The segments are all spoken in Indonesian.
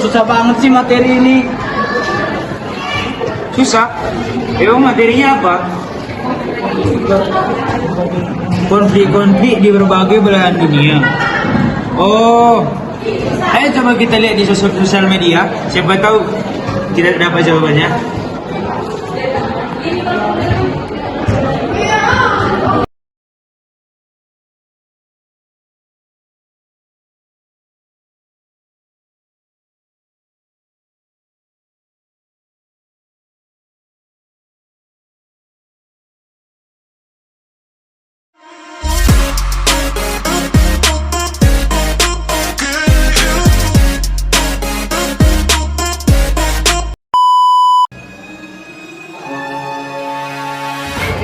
susah banget sih materi ini. Susah? Emang materinya apa? Konflik-konflik di berbagai belahan dunia. Oh, ayo coba kita lihat di sosial media. Siapa tahu tidak dapat jawabannya.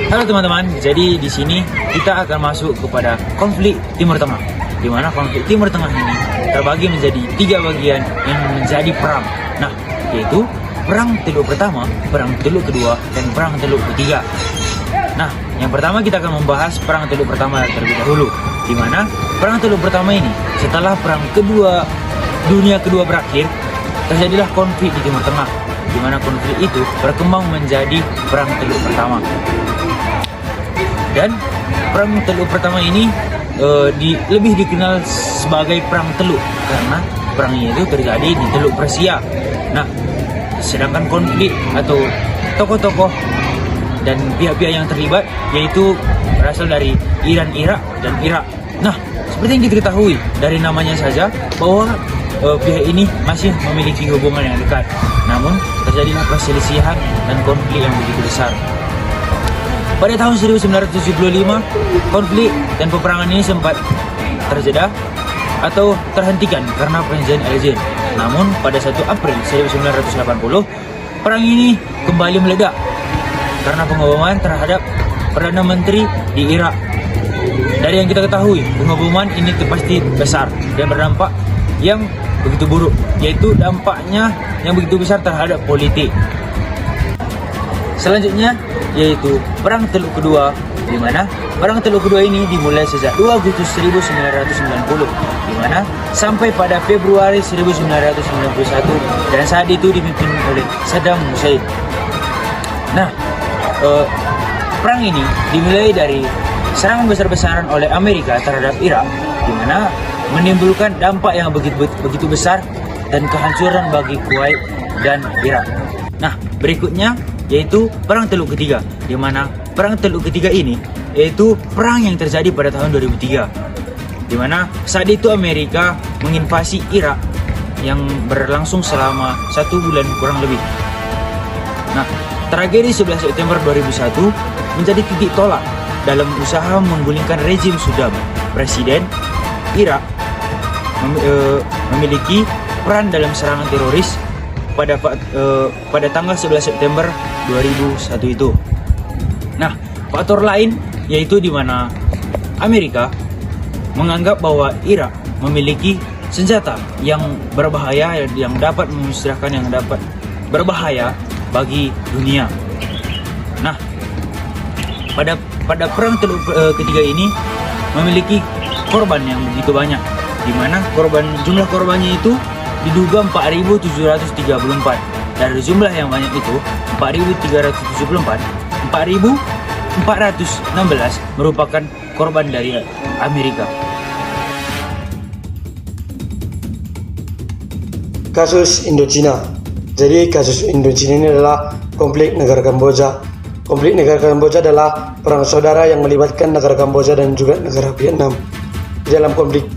Halo teman-teman, jadi di sini kita akan masuk kepada konflik Timur Tengah, di mana konflik Timur Tengah ini terbagi menjadi 3 bagian yang menjadi perang. Nah, yaitu perang Teluk Pertama, perang Teluk Kedua, dan perang Teluk Ketiga. Nah, yang pertama kita akan membahas perang Teluk Pertama terlebih dahulu, di mana perang Teluk Pertama ini setelah perang dunia kedua berakhir, terjadilah konflik di Timur Tengah, di mana konflik itu berkembang menjadi perang Teluk Pertama. Dan perang Teluk Pertama ini lebih dikenal sebagai perang Teluk karena perangnya itu terjadi di Teluk Persia. Nah, sedangkan konflik atau tokoh-tokoh dan pihak-pihak yang terlibat yaitu berasal dari Iran, Irak, dan Irak. Nah, seperti yang kita ketahui dari namanya saja bahwa pihak ini masih memiliki hubungan yang dekat. Namun terjadilah perselisihan dan konflik yang begitu besar. Pada tahun 1975, konflik dan peperangan ini sempat terjeda atau terhentikan karena perjanjian Alger. Namun pada 1 April 1980, perang ini kembali meledak karena pengeboman terhadap Perdana Menteri di Irak. Dari yang kita ketahui, pengeboman ini pasti besar dan berdampak yang begitu buruk, yaitu dampaknya yang begitu besar terhadap politik. Selanjutnya yaitu perang Teluk Kedua, di mana perang Teluk Kedua ini dimulai sejak 2 Agustus 1990, di mana sampai pada Februari 1991 dan saat itu dipimpin oleh Saddam Hussein. Nah, perang ini dimulai dari serangan besar-besaran oleh Amerika terhadap Irak, di mana menimbulkan dampak yang begitu besar dan kehancuran bagi Kuwait dan Irak. Nah, berikutnya yaitu perang Teluk Ketiga, di mana perang Teluk Ketiga ini yaitu perang yang terjadi pada tahun 2003, di mana saat itu Amerika menginvasi Irak yang berlangsung selama 1 bulan kurang lebih. Nah, tragedi 11 September 2001 menjadi titik tolak dalam usaha menggulingkan rezim Saddam. Presiden Irak memiliki peran dalam serangan teroris pada tanggal 11 September 2001 itu. Nah, faktor lain yaitu di mana Amerika menganggap bahwa Irak memiliki senjata yang berbahaya, yang dapat memusnahkan, yang dapat berbahaya bagi dunia. Nah, pada perang Teluk Ketiga ini memiliki korban yang begitu banyak, di mana jumlah korbannya itu diduga 4.734. Dari jumlah yang banyak itu, 4.374, 4.416 merupakan korban dari Amerika. Kasus Indochina. Jadi kasus Indochina ini adalah konflik negara Kamboja. Konflik negara Kamboja adalah perang saudara yang melibatkan negara Kamboja dan juga negara Vietnam. Di dalam konflik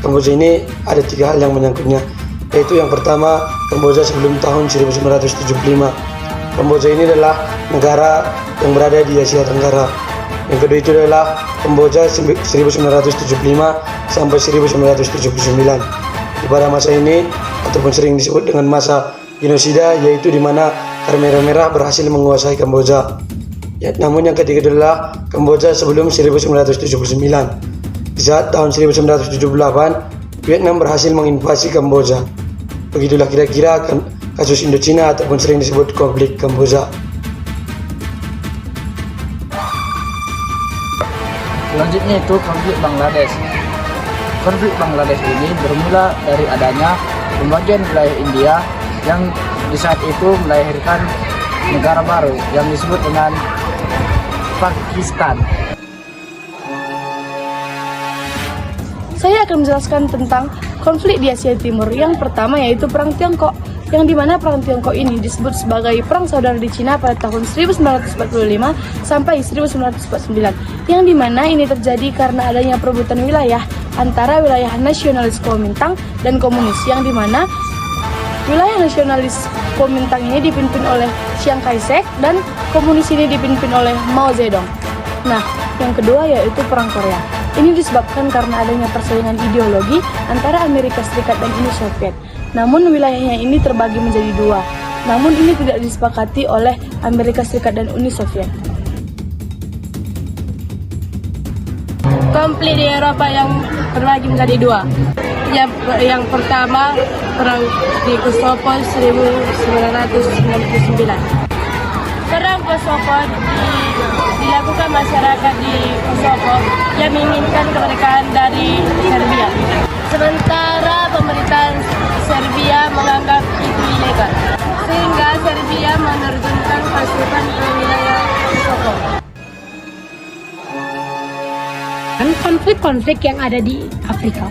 Kamboja ini ada 3 hal yang menyangkutnya, yaitu yang pertama, Kamboja sebelum tahun 1975. Kamboja ini adalah negara yang berada di Asia Tenggara. Yang kedua itu adalah Kamboja 1975 sampai 1979. Di pada masa ini ataupun sering disebut dengan masa genosida, yaitu di mana Armada Merah berhasil menguasai Kamboja. Namun yang ketiga adalah Kamboja sebelum 1979. Di saat tahun 1978, Vietnam berhasil menginvasi Kamboja. Begitulah kira-kira kasus Indochina ataupun sering disebut konflik Kamboja. Selanjutnya itu konflik Bangladesh. Konflik Bangladesh ini bermula dari adanya pembagian wilayah India yang di saat itu melahirkan negara baru yang disebut dengan Pakistan. Saya akan menjelaskan tentang konflik di Asia Timur. Yang pertama yaitu Perang Tiongkok, yang dimana Perang Tiongkok ini disebut sebagai Perang Saudara di Cina pada tahun 1945 sampai 1949, yang dimana ini terjadi karena adanya perebutan wilayah antara wilayah nasionalis Kuomintang dan komunis, yang dimana wilayah nasionalis Kuomintang ini dipimpin oleh Chiang Kai-shek dan komunis ini dipimpin oleh Mao Zedong. Nah, yang kedua yaitu Perang Korea. Ini disebabkan karena adanya persaingan ideologi antara Amerika Serikat dan Uni Soviet. Namun wilayahnya ini terbagi menjadi dua. Namun ini tidak disepakati oleh Amerika Serikat dan Uni Soviet. Konflik di Eropa yang terbagi menjadi dua. Yang pertama, Perang di Kosovo 1999. Perang Kosovo dilakukan masyarakat di Kosovo yang menginginkan kemerdekaan dari Serbia. Sementara pemerintahan Serbia menganggap itu ilegal, sehingga Serbia menerjunkan pasukan ke wilayah Kosovo. Konflik-konflik yang ada di Afrika.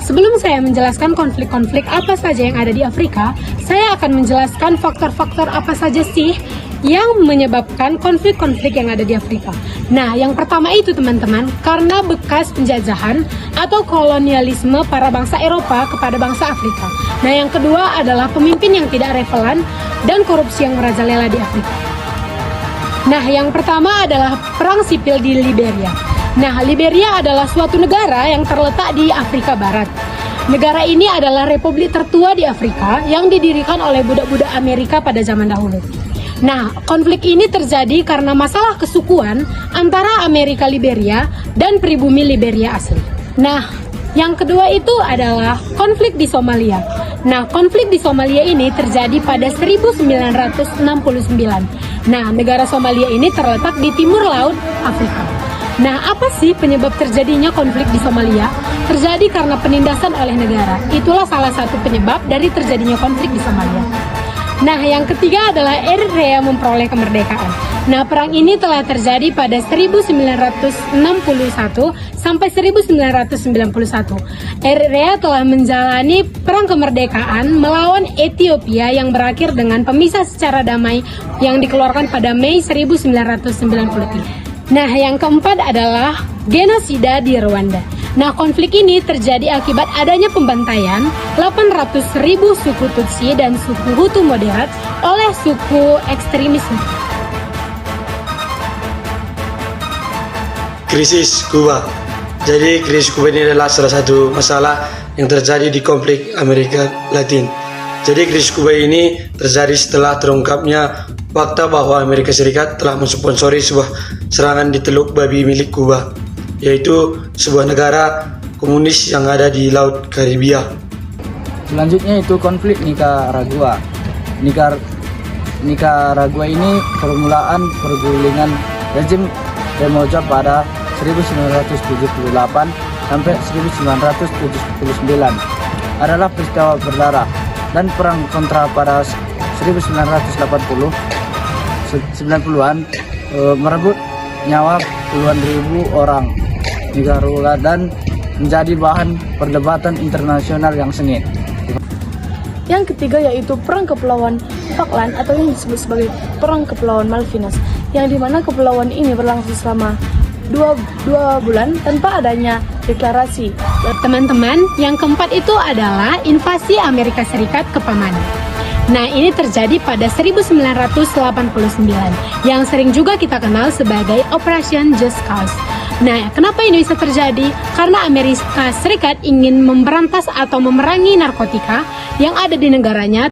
Sebelum saya menjelaskan konflik-konflik apa saja yang ada di Afrika, saya akan menjelaskan faktor-faktor apa saja sih yang menyebabkan konflik-konflik yang ada di Afrika. Nah, yang pertama itu teman-teman, karena bekas penjajahan atau kolonialisme para bangsa Eropa kepada bangsa Afrika. Nah, yang kedua adalah pemimpin yang tidak relevan dan korupsi yang merajalela di Afrika. Nah, yang pertama adalah perang sipil di Liberia. Nah, Liberia adalah suatu negara yang terletak di Afrika Barat. Negara ini adalah republik tertua di Afrika yang didirikan oleh budak-budak Amerika pada zaman dahulu. Nah, konflik ini terjadi karena masalah kesukuan antara Amerika Liberia dan pribumi Liberia asli. Nah, yang kedua itu adalah konflik di Somalia. Nah, konflik di Somalia ini terjadi pada 1969. Nah, negara Somalia ini terletak di timur laut Afrika. Nah, apa sih penyebab terjadinya konflik di Somalia? Terjadi karena penindasan oleh negara. Itulah salah satu penyebab dari terjadinya konflik di Somalia. Nah, yang ketiga adalah Eritrea memperoleh kemerdekaan. Nah, perang ini telah terjadi pada 1961 sampai 1991. Eritrea telah menjalani perang kemerdekaan melawan Ethiopia yang berakhir dengan pemisah secara damai yang dikeluarkan pada Mei 1993. Nah, yang keempat adalah genosida di Rwanda. Nah, konflik ini terjadi akibat adanya pembantaian 800.000 suku Tutsi dan suku Hutu moderat oleh suku ekstremis. Krisis Kuba. Jadi krisis Kuba ini adalah salah satu masalah yang terjadi di konflik Amerika Latin. Jadi krisis Kuba ini terjadi setelah terungkapnya fakta bahwa Amerika Serikat telah mensponsori sebuah serangan di Teluk Babi milik Kuba, yaitu sebuah negara komunis yang ada di Laut Karibia. Selanjutnya itu konflik Nicaragua. Nicaragua ini permulaan pergulingan rezim Somoza pada 1978 sampai 1979 adalah peristiwa berdarah, dan perang kontra pada 1990-an merebut nyawa puluhan ribu orang Nicaragua dan menjadi bahan perdebatan internasional yang sengit. Yang ketiga yaitu Perang Kepulauan Falkland atau yang disebut sebagai Perang Kepulauan Malvinas, yang dimana kepulauan ini berlangsung selama dua bulan tanpa adanya deklarasi. Teman-teman, yang keempat itu adalah invasi Amerika Serikat ke Paman. Nah, ini terjadi pada 1989 yang sering juga kita kenal sebagai Operation Just Cause. Nah, kenapa ini bisa terjadi? Karena Amerika Serikat ingin memberantas atau memerangi narkotika yang ada di negaranya.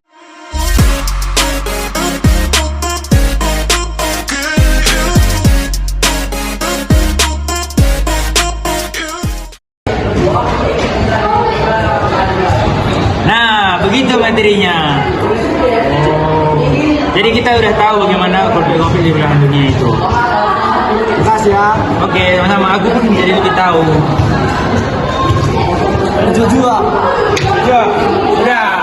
Nah, begitu materinya. Jadi kita udah tahu bagaimana konflik-konflik di belahan dunia itu. Terima kasih ya. Oke, sama-sama. Aku pun jadi lebih tahu. Jujur. Ya, udah.